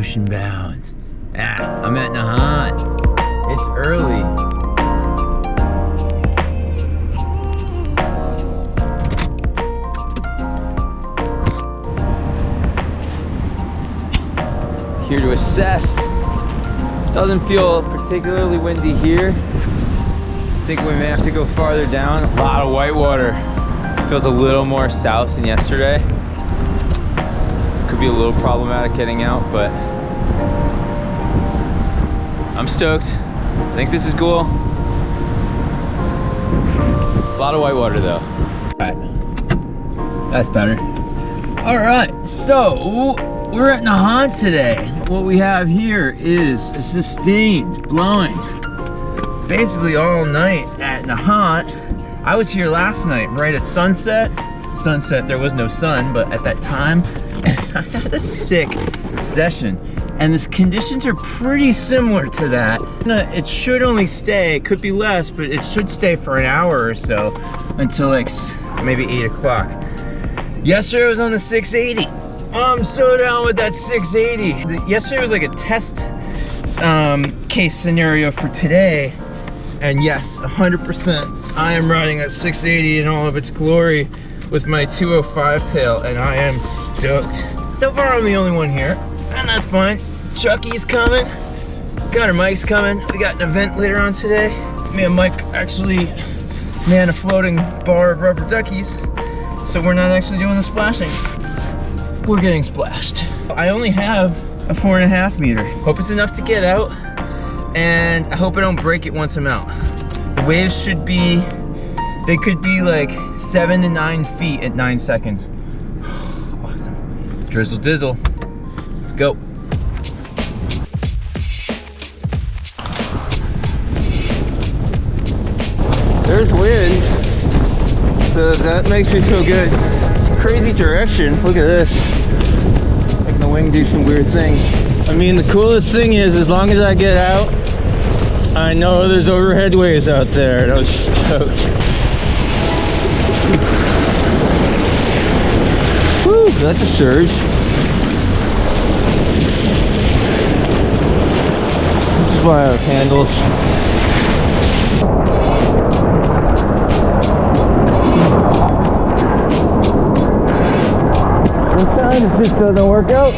ocean bound. I'm at Nahant. It's early. Here to assess. Doesn't feel particularly windy here. I think we may have to go farther down. A lot of white water. Feels a little more south than yesterday. Could be a little problematic getting out, but I'm stoked. I think this is cool. A lot of white water though. All right, that's better. All right, so we're at Nahant today. What we have here is a sustained blowing basically all night at Nahant. I was here last night right at sunset. Sunset, there was no sun, but at that time, I had a sick session. And the conditions are pretty similar to that. It should only stay, it could be less, but it should stay for an hour or so until like maybe 8 o'clock. Yesterday I was on the 680. I'm so down with that 680. Yesterday was like a test case scenario for today. And yes, 100%, I am riding that 680 in all of its glory with my 205 tail, and I am stoked. So far, I'm the only one here, and that's fine. Chucky's coming, got her Mike's coming. We got an event later on today. Me and Mike actually man a floating bar of rubber duckies, so we're not actually doing the splashing. We're getting splashed. I only have a 4.5 meter. Hope it's enough to get out, and I hope I don't break it once I'm out. The waves should be, they could be like 7 to 9 feet at 9 seconds. Awesome. Drizzle dizzle. Let's go. There's wind, so that makes me feel good. Crazy direction, look at this. Making the wing do some weird things. I mean, the coolest thing is, as long as I get out, I know there's overhead waves out there, and I'm stoked. Whew, that's a surge. This is why I have handles. Sometimes it just doesn't work out.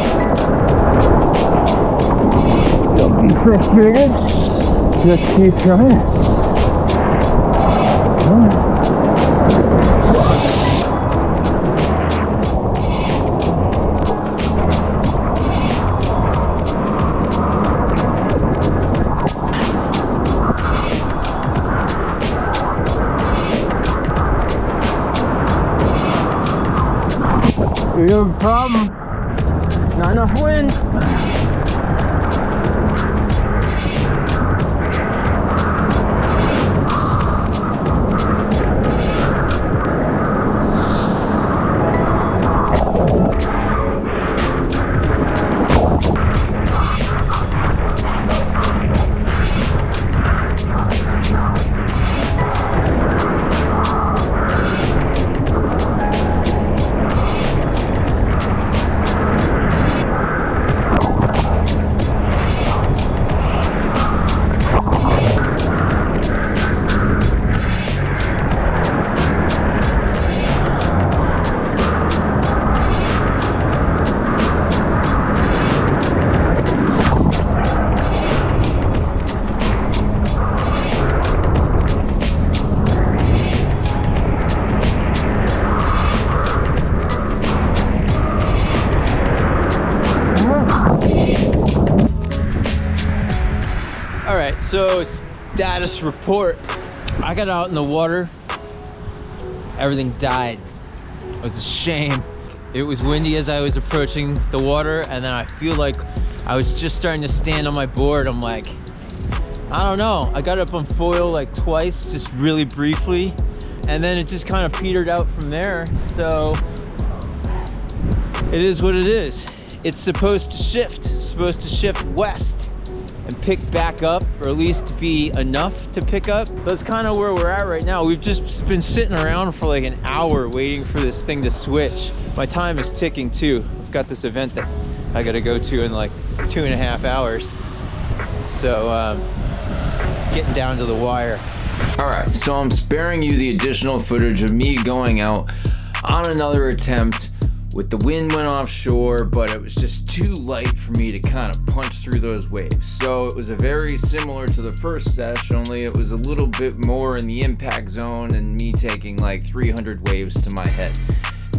Don't be frustrated. Just keep trying. We have a problem. Not enough wind. Alright, so status report. I got out in the water. Everything died. It was a shame. It was windy as I was approaching the water, and then I feel like I was just starting to stand on my board. I'm like, I don't know. I got up on foil like twice, just really briefly, and then it just kind of petered out from there. So it is what it is. It's supposed to shift west and pick back up, or at least be enough to pick up. So that's kind of where we're at right now. We've just been sitting around for like an hour waiting for this thing to switch. My time is ticking too. I've got this event that I gotta go to in like 2.5 hours. So getting down to the wire. All right, so I'm sparing you the additional footage of me going out on another attempt with the wind went offshore, but it was just too light for me to kind of punch through those waves. So it was a very similar to the first session, only it was a little bit more in the impact zone and me taking like 300 waves to my head.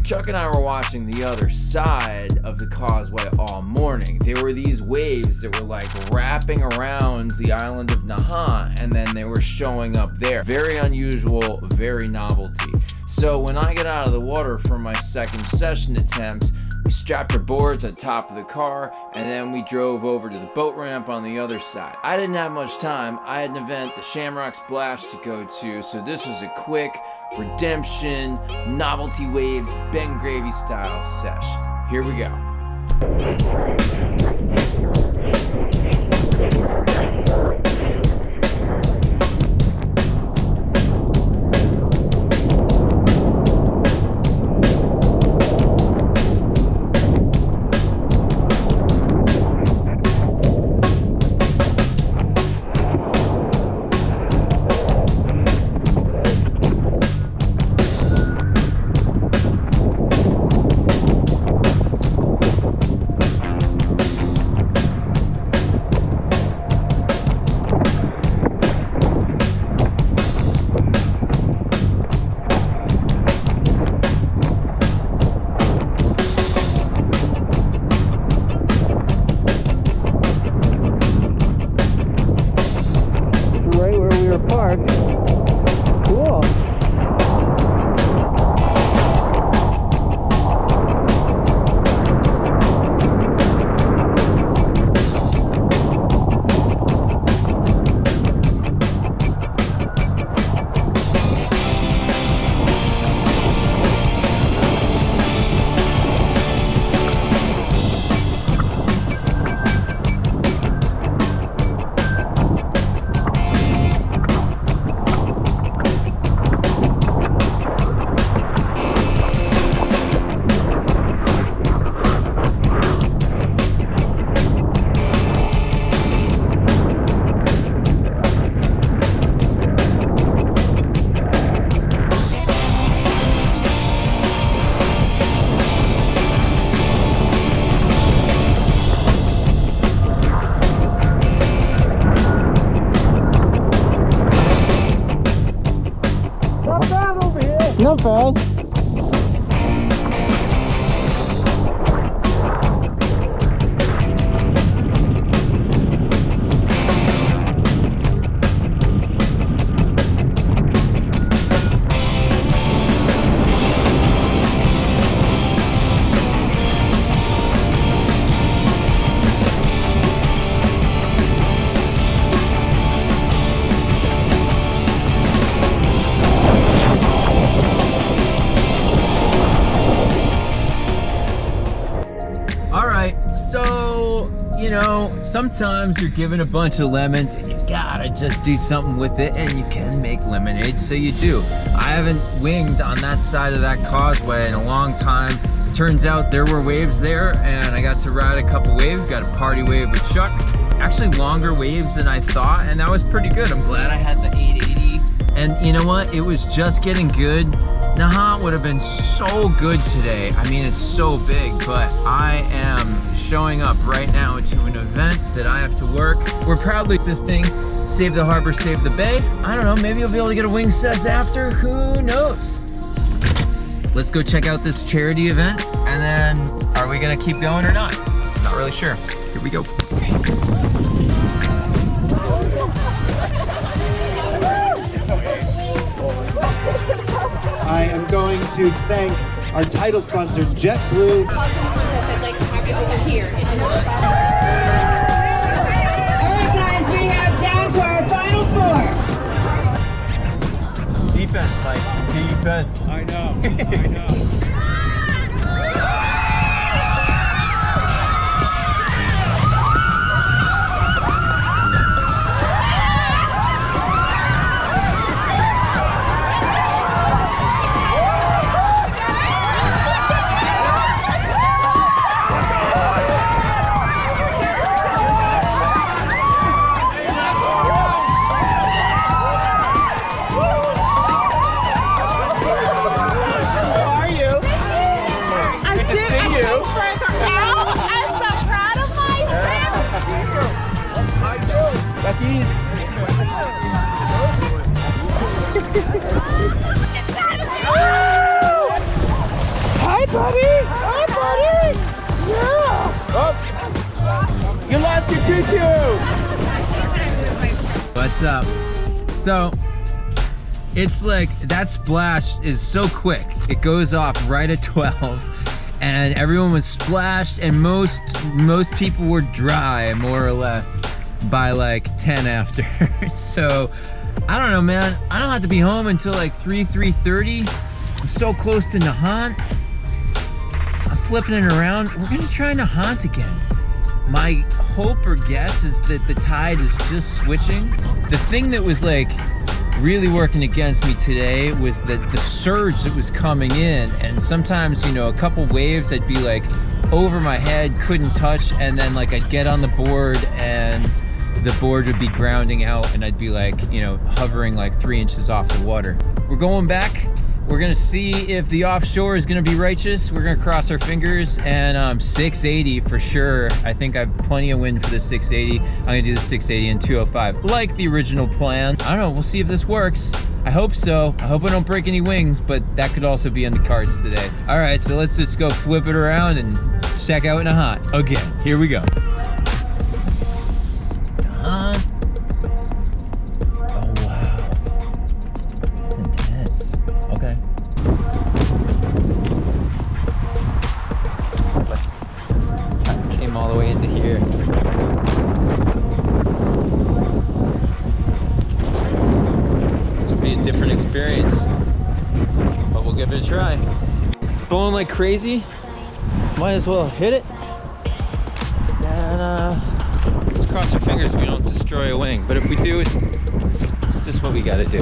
Chuck and I were watching the other side of the causeway all morning. There were these waves that were like wrapping around the island of Naha, and then they were showing up there. Very unusual, very novelty. So when I got out of the water for my second session attempt, we strapped our boards on top of the car, and then we drove over to the boat ramp on the other side. I didn't have much time. I had an event, the Shamrock Splash, to go to, so this was a quick redemption, novelty waves, Ben Gravy style sesh. Here we go. Not bad. So, you know, sometimes you're given a bunch of lemons and you gotta just do something with it, and you can make lemonade, so you do. I haven't winged on that side of that causeway in a long time. It turns out there were waves there, and I got to ride a couple waves, got a party wave with Chuck. Actually longer waves than I thought, and that was pretty good. I'm glad I had the 880. And you know what? It was just getting good. Naha would have been so good today. I mean, it's so big, but I am showing up right now to an event that I have to work. We're proudly assisting Save the Harbor, Save the Bay. I don't know, maybe you'll be able to get a wing set after, who knows? Let's go check out this charity event, and then are we gonna keep going or not? Not really sure. Here we go. I am going to thank our title sponsor, JetBlue. I'd like to have you over here. All right, guys, we have down to our final four. Defense, like defense. I know, I know. Duckies. Hi, buddy. Hi, buddy. Yeah. Oh, you lost your tutu. What's up? So, it's like that splash is so quick. It goes off right at 12. And everyone was splashed, and most people were dry, more or less, by like 10 after. So, I don't know, man. I don't have to be home until like 3:30. I'm so close to Nahant. I'm flipping it around. We're gonna try Nahant again. My hope or guess is that the tide is just switching. The thing that was like really working against me today was that the surge that was coming in, and sometimes, you know, a couple waves I'd be like over my head, couldn't touch, and then like I'd get on the board and the board would be grounding out and I'd be like, you know, hovering like 3 inches off the water. We're going back. We're gonna see if the offshore is gonna be righteous. We're gonna cross our fingers, and 680 for sure. I think I have plenty of wind for the 680. I'm gonna do the 680 and 205, like the original plan. I don't know, we'll see if this works. I hope so. I hope I don't break any wings, but that could also be on the cards today. All right, so let's just go flip it around and check out Nahant. Again, here we go. Nahant. Oh, wow. That's intense. Okay. I came all the way into here. This will be a different experience, but we'll give it a try. It's blowing like crazy. Might as well hit it. And let's cross our fingers we don't destroy a wing. But if we do, it's just what we gotta do.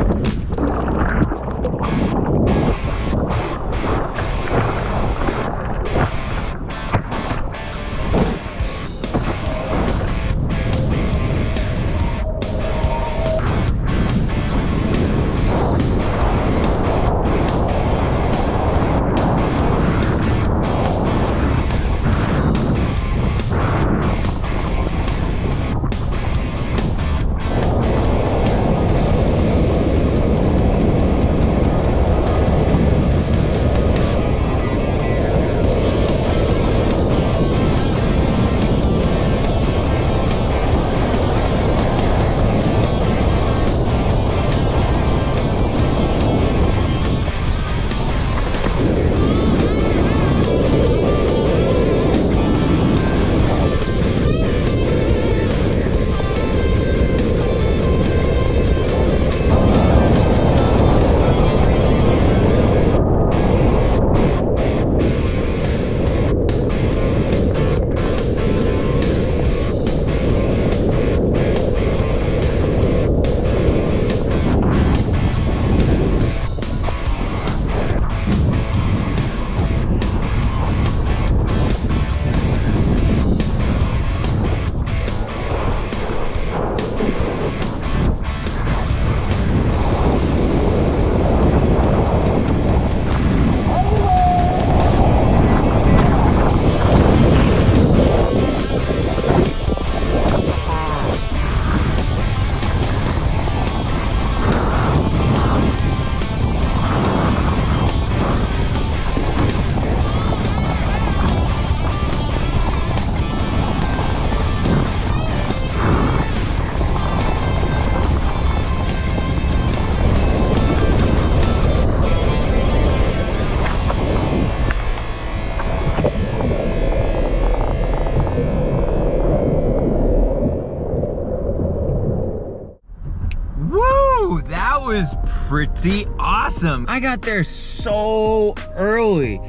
Was pretty awesome. I got there so early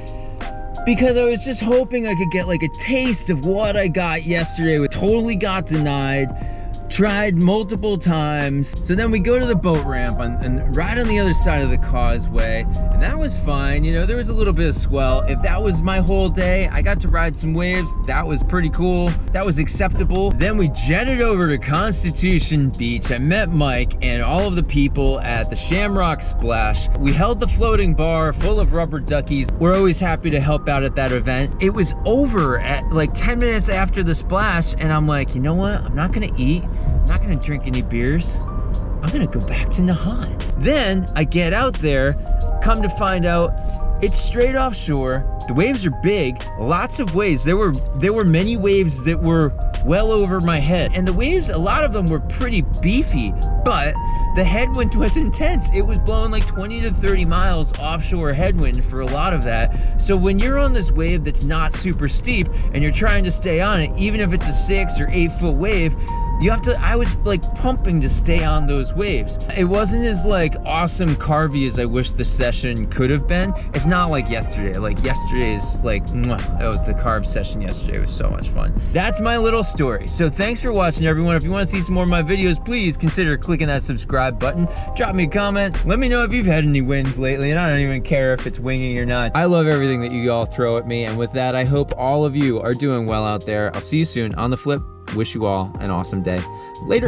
because I was just hoping I could get like a taste of what I got yesterday. We totally got denied, tried multiple times. So then we go to the boat ramp and right on the other side of the causeway, and that was fine. You know, there was a little bit of swell. If that was my whole day, I got to ride some waves. That was pretty cool. That was acceptable. Then we jetted over to Constitution Beach. I met Mike and all of the people at the Shamrock Splash. We held the floating bar full of rubber duckies. We're always happy to help out at that event. It was over at like 10 minutes after the splash, and I'm like, you know what? I'm not gonna eat. I'm not gonna drink any beers. I'm gonna go back to Nahant. Then I get out there, come to find out it's straight offshore. The waves are big, lots of waves. There were many waves that were well over my head. And the waves, a lot of them were pretty beefy, but the headwind was intense. It was blowing like 20 to 30 miles offshore headwind for a lot of that. So when you're on this wave that's not super steep and you're trying to stay on it, even if it's a 6 or 8 foot wave, you have to, I was like pumping to stay on those waves. It wasn't as like awesome carvy as I wish the session could have been. It's not like yesterday. Like yesterday's like, mwah. Oh, the carb session yesterday was so much fun. That's my little story. So thanks for watching, everyone. If you want to see some more of my videos, please consider clicking that subscribe button. Drop me a comment. Let me know if you've had any wins lately, and I don't even care if it's winging or not. I love everything that you all throw at me, and with that, I hope all of you are doing well out there. I'll see you soon on the flip. Wish you all an awesome day. Later.